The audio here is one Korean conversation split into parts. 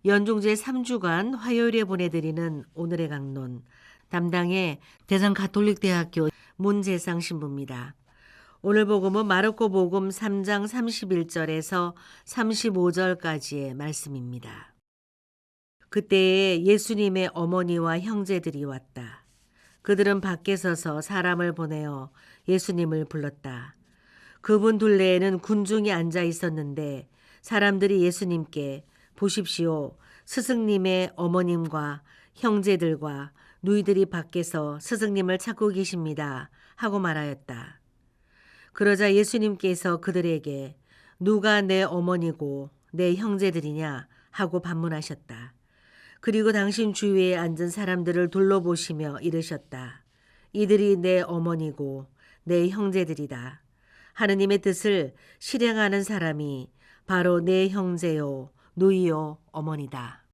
연중제 3주간 화요일에 보내드리는 오늘의 강론, 담당의 대전가톨릭대학교 문재상 신부입니다. 오늘 복음은 마르코 복음 3장 31절에서 35절까지의 말씀입니다. 그때에 예수님의 어머니와 형제들이 왔다. 그들은 밖에 서서 사람을 보내어 예수님을 불렀다. 그분 둘레에는 군중이 앉아 있었는데 사람들이 예수님께 보십시오. 스승님의 어머님과 형제들과 누이들이 밖에서 스승님을 찾고 계십니다. 하고 말하였다. 그러자 예수님께서 그들에게 누가 내 어머니고 내 형제들이냐 하고 반문하셨다. 그리고 당신 주위에 앉은 사람들을 둘러보시며 이르셨다. 이들이 내 어머니고 내 형제들이다. 하느님의 뜻을 실행하는 사람이 바로 내 형제요, 누이요, 어머니다.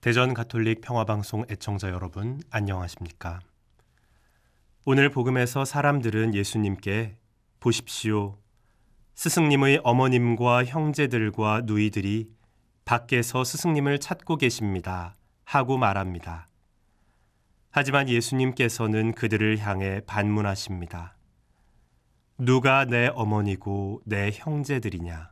대전 가톨릭 평화방송 애청자 여러분, 안녕하십니까? 오늘 복음에서 사람들은 예수님께 보십시오. 스승님의 어머님과 형제들과 누이들이 밖에서 스승님을 찾고 계십니다. 하고 말합니다. 하지만 예수님께서는 그들을 향해 반문하십니다. 누가 내 어머니고 내 형제들이냐?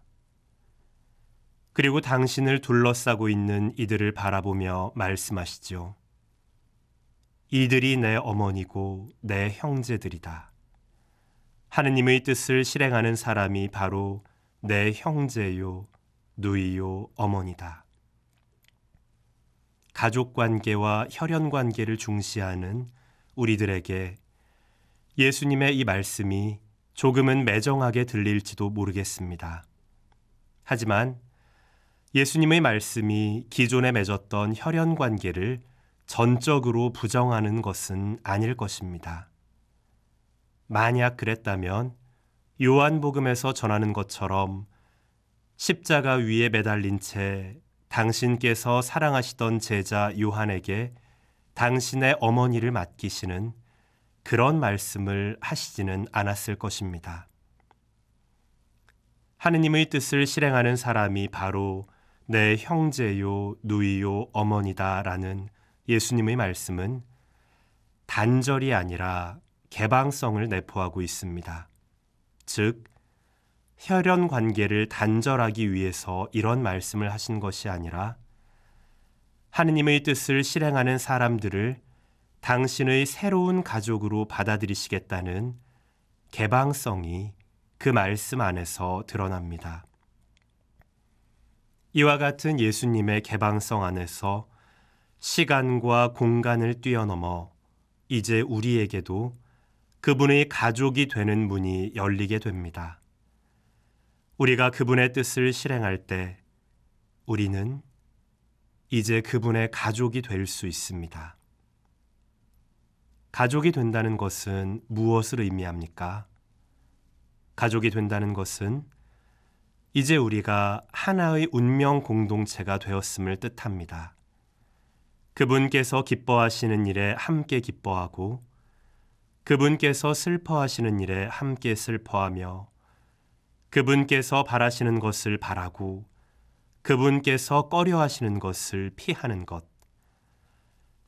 그리고 당신을 둘러싸고 있는 이들을 바라보며 말씀하시죠. 이들이 내 어머니고 내 형제들이다. 하느님의 뜻을 실행하는 사람이 바로 내 형제요, 누이요, 어머니다. 가족 관계와 혈연 관계를 중시하는 우리들에게 예수님의 이 말씀이 조금은 매정하게 들릴지도 모르겠습니다. 하지만 예수님의 말씀이 기존에 맺었던 혈연 관계를 전적으로 부정하는 것은 아닐 것입니다. 만약 그랬다면 요한복음에서 전하는 것처럼 십자가 위에 매달린 채 당신께서 사랑하시던 제자 요한에게 당신의 어머니를 맡기시는 그런 말씀을 하시지는 않았을 것입니다. 하느님의 뜻을 실행하는 사람이 바로 내 형제요, 누이요, 어머니다라는 예수님의 말씀은 단절이 아니라 개방성을 내포하고 있습니다. 즉, 혈연 관계를 단절하기 위해서 이런 말씀을 하신 것이 아니라 하느님의 뜻을 실행하는 사람들을 당신의 새로운 가족으로 받아들이시겠다는 개방성이 그 말씀 안에서 드러납니다. 이와 같은 예수님의 개방성 안에서 시간과 공간을 뛰어넘어 이제 우리에게도 그분의 가족이 되는 문이 열리게 됩니다. 우리가 그분의 뜻을 실행할 때 우리는 이제 그분의 가족이 될 수 있습니다. 가족이 된다는 것은 무엇을 의미합니까? 가족이 된다는 것은 이제 우리가 하나의 운명 공동체가 되었음을 뜻합니다. 그분께서 기뻐하시는 일에 함께 기뻐하고 그분께서 슬퍼하시는 일에 함께 슬퍼하며 그분께서 바라시는 것을 바라고 그분께서 꺼려하시는 것을 피하는 것.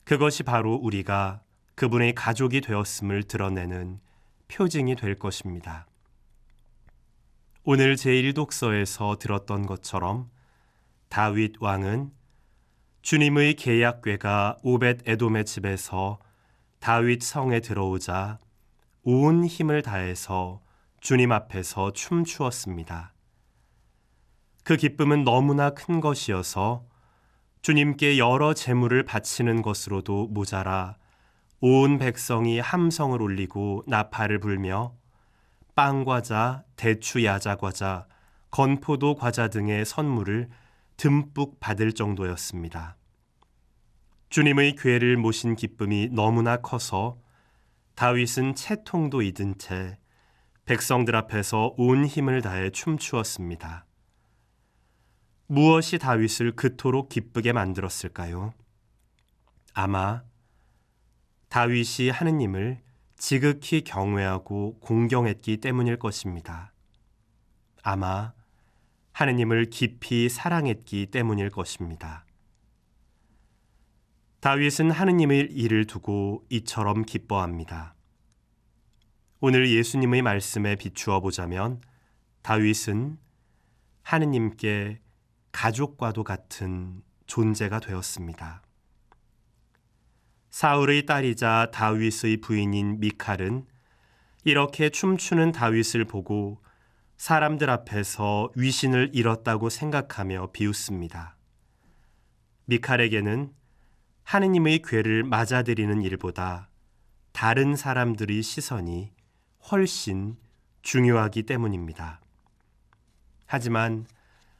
그것이 바로 우리가 그분의 가족이 되었음을 드러내는 표징이 될 것입니다. 오늘 제1독서에서 들었던 것처럼 다윗 왕은 주님의 계약궤가 오벳 에돔의 집에서 다윗 성에 들어오자 온 힘을 다해서 주님 앞에서 춤추었습니다. 그 기쁨은 너무나 큰 것이어서 주님께 여러 제물을 바치는 것으로도 모자라 온 백성이 함성을 올리고 나팔을 불며 빵과자, 대추 야자과자, 건포도 과자 등의 선물을 듬뿍 받을 정도였습니다. 주님의 궤를 모신 기쁨이 너무나 커서 다윗은 채통도 잊은 채 백성들 앞에서 온 힘을 다해 춤추었습니다. 무엇이 다윗을 그토록 기쁘게 만들었을까요? 아마 다윗이 하느님을 지극히 경외하고 공경했기 때문일 것입니다. 아마 하느님을 깊이 사랑했기 때문일 것입니다. 다윗은 하느님의 일을 두고 이처럼 기뻐합니다. 오늘 예수님의 말씀에 비추어 보자면 다윗은 하느님께 가족과도 같은 존재가 되었습니다. 사울의 딸이자 다윗의 부인인 미칼은 이렇게 춤추는 다윗을 보고 사람들 앞에서 위신을 잃었다고 생각하며 비웃습니다. 미칼에게는 하느님의 궤를 맞아들이는 일보다 다른 사람들의 시선이 훨씬 중요하기 때문입니다. 하지만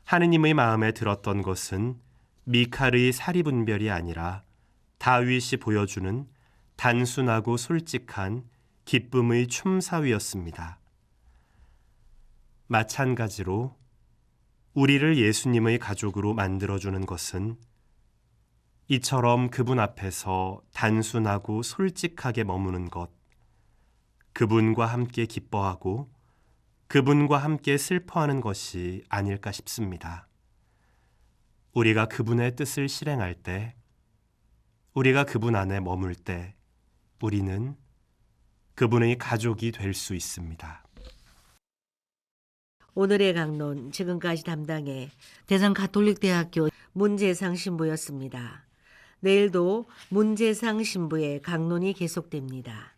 하느님의 마음에 들었던 것은 미칼의 사리분별이 아니라 다윗이 보여주는 단순하고 솔직한 기쁨의 춤사위였습니다. 마찬가지로 우리를 예수님의 가족으로 만들어주는 것은 이처럼 그분 앞에서 단순하고 솔직하게 머무는 것, 그분과 함께 기뻐하고 그분과 함께 슬퍼하는 것이 아닐까 싶습니다. 우리가 그분의 뜻을 실행할 때, 우리가 그분 안에 머물 때, 우리는 그분의 가족이 될 수 있습니다. 오늘의 강론 지금까지 담당해 대전가톨릭대학교 문재상 신부였습니다. 내일도 문재상 신부의 강론이 계속됩니다.